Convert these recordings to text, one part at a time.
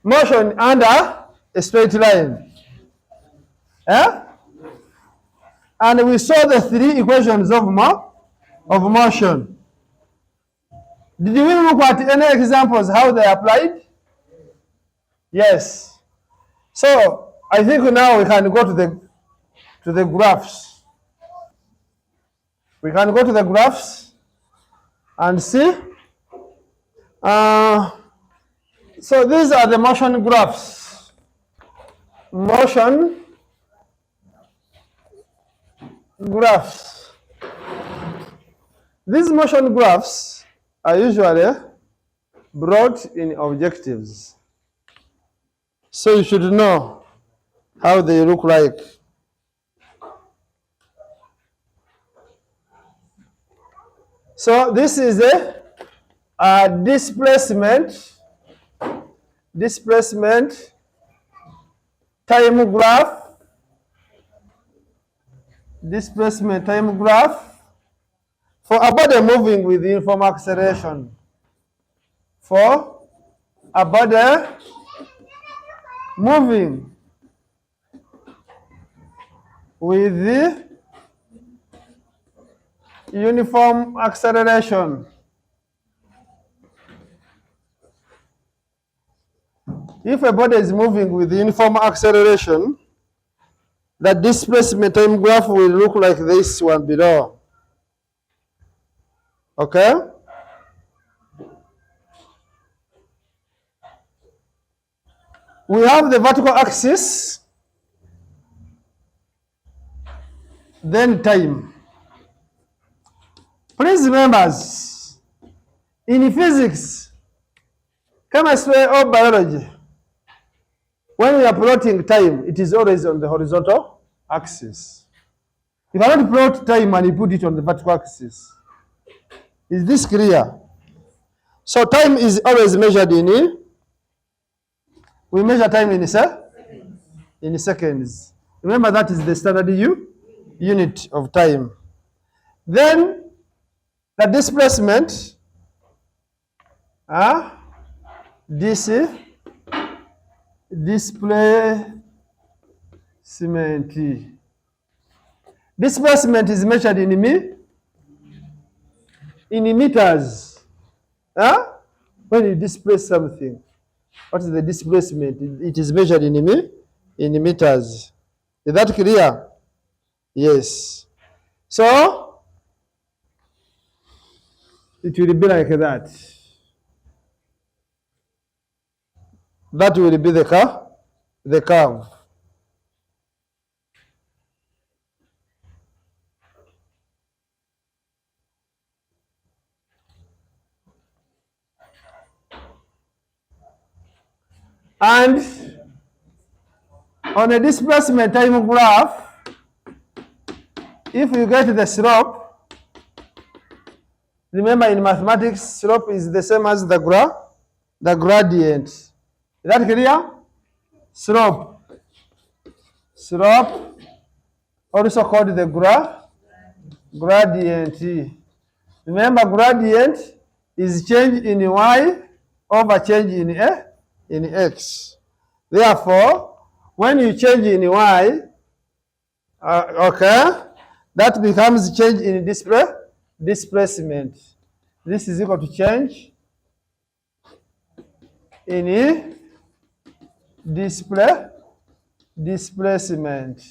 motion under a straight line. Eh? And we saw the three equations of motion. Did we look at any examples how they applied? Yes. So I think now we can go to the graphs. We can go to the graphs and see. So these are the motion graphs. Motion graphs. These motion graphs are usually brought in objectives. So you should know how they look like. So this is a displacement time graph. Displacement time graph for a body moving with uniform acceleration. For a body moving with the uniform acceleration. If a body is moving with uniform acceleration, the displacement time graph will look like this one below. Okay? We have the vertical axis, then time. Please remember, in physics, chemistry or biology, when we are plotting time, it is always on the horizontal axis. You cannot plot time and you put it on the vertical axis. Is this clear? So time is always measured we measure time in seconds. Remember that is the standard unit of time. Then the displacement, displacement is measured in meters. When you displace something, what is the displacement? It is measured in meters. Is that clear? Yes. So it will be like that. That will be the curve. And on a displacement time graph, if you get the slope, remember in mathematics, slope is the same as the gradient. Is that clear? Slope, also called the gradient. Remember, gradient is change in y over change in x. Therefore, when you change in y, that becomes change in displacement. This is equal to change in displacement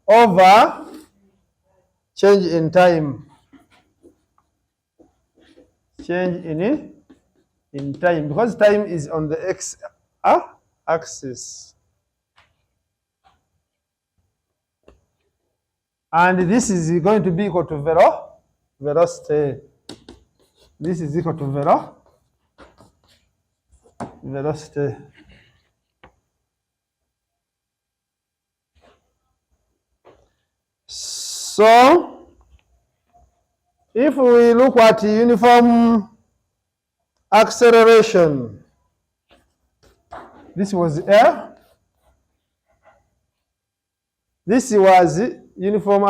over change in time. Change in time, because time is on the x axis. And this is going to be equal to velocity. This is equal to velocity. So, if we look at uniform acceleration, this was air. This was uniform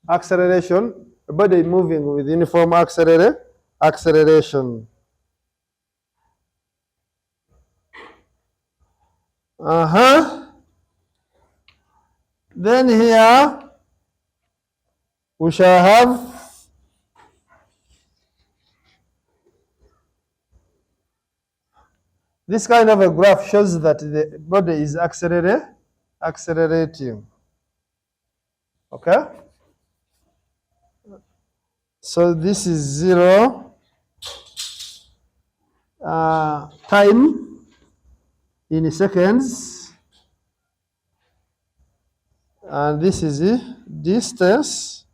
acceleration, a body moving with uniform acceleration. Then here we shall have this kind of a graph shows that the body is accelerating. Okay? So this is 0. Time in seconds. And this is the distance.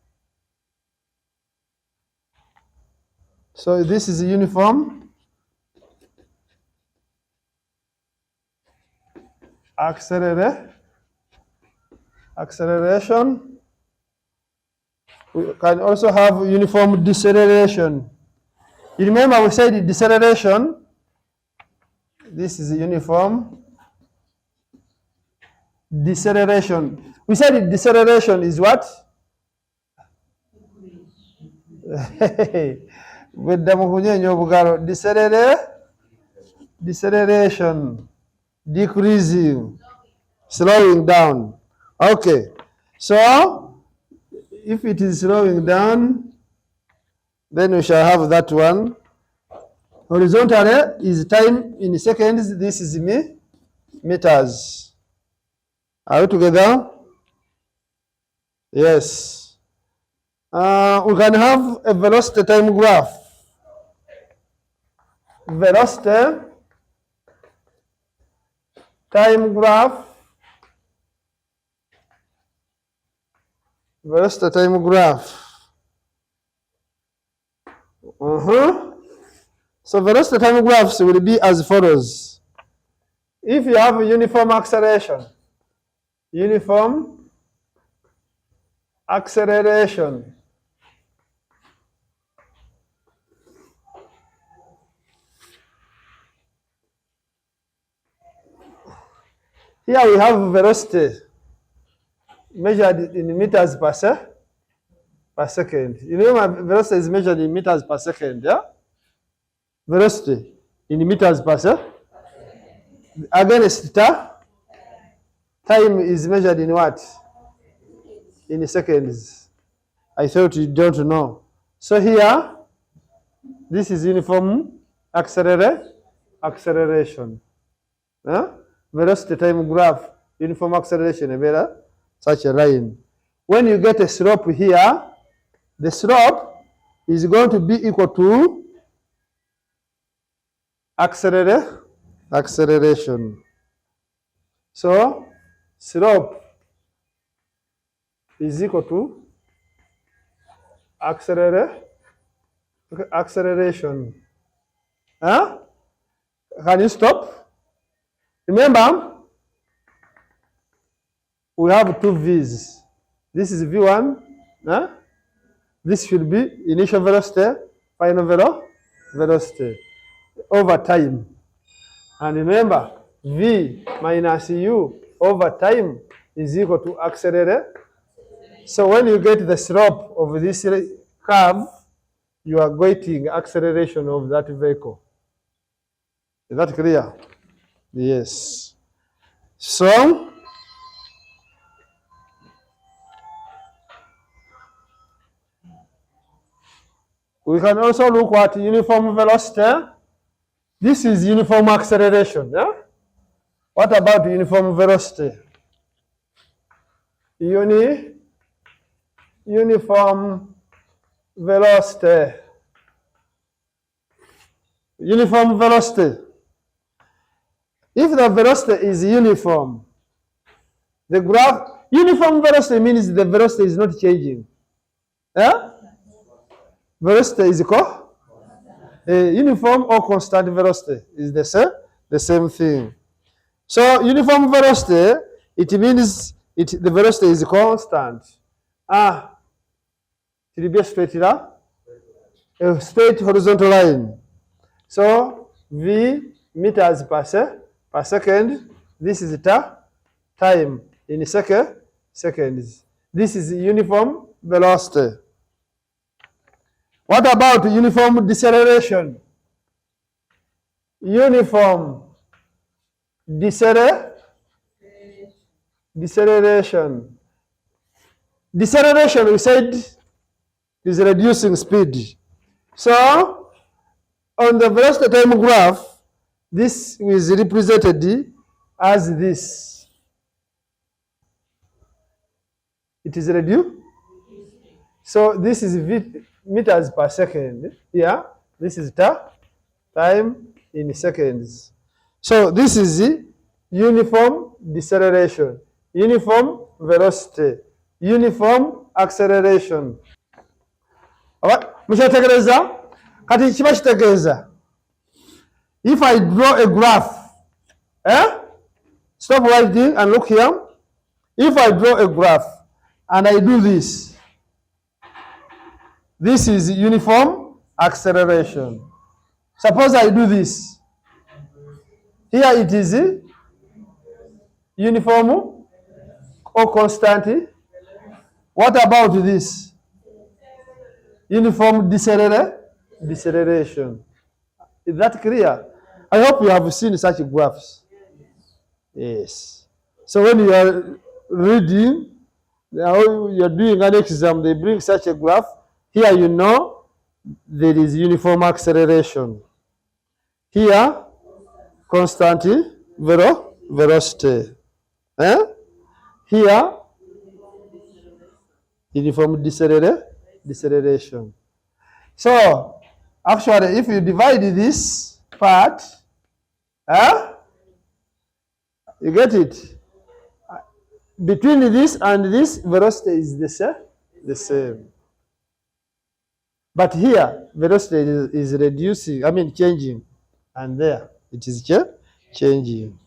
So this is uniform acceleration. We can also have uniform deceleration. You remember we said deceleration. This is uniform deceleration. We said deceleration is what? Deceleration, decreasing, slowing down. Okay, so if it is slowing down, then we shall have that one. Horizontally is time in seconds. This is meters. Are we together? Yes. We can have a velocity time graph. Velocity time graph. Velocity time graph. So velocity time graphs will be as follows. If you have a uniform acceleration, here we have velocity measured in meters per second. You know my velocity is measured in meters per second, yeah? Velocity in meters per second. Against time is measured in what? In seconds. I thought you don't know. So here, this is uniform acceleration. Velocity time graph, uniform acceleration, such a line. When you get a slope here, the slope is going to be equal to acceleration. So slope is equal to acceleration. Can you stop? Remember, we have two V's. This is V1. This should be initial velocity, final velocity over time. And remember, V minus U over time is equal to acceleration. So when you get the slope of this curve, you are getting acceleration of that vehicle. Is that clear? Yes. So we can also look at uniform velocity. This is uniform acceleration. Yeah? What about uniform velocity? Uniform velocity. Uniform velocity. If the velocity is uniform, the graph, uniform velocity means the velocity is not changing. Yeah? Velocity is equal. Uniform or constant velocity is the same thing. So uniform velocity, it means the velocity is constant. It will be a straight line, a straight horizontal line. So V meters per second. This is time in seconds. This is uniform velocity. What about uniform deceleration? Uniform deceleration. deceleration. Deceleration, we said, is reducing speed. So, on the velocity time graph, this is represented as this. It is reduced. So, this is meters per second. Yeah, this is time in seconds. So, this is the uniform deceleration, uniform velocity, uniform acceleration. Mukitegeereza kati kiba kitegeeza, if I draw a graph, stop writing and look here. If I draw a graph and I do this, this is uniform acceleration. Suppose I do this. Here it is uniform or constant. What about this? Uniform deceleration. Is that clear? I hope you have seen such graphs. Yes. So when you are reading, you are doing an exam, they bring such a graph. Here you know there is uniform acceleration. Here, constant velocity. Here, uniform deceleration. So, actually, if you divide this part, you get it? Between this and this, velocity is the same. But here, velocity is reducing, changing. And there, it is changing.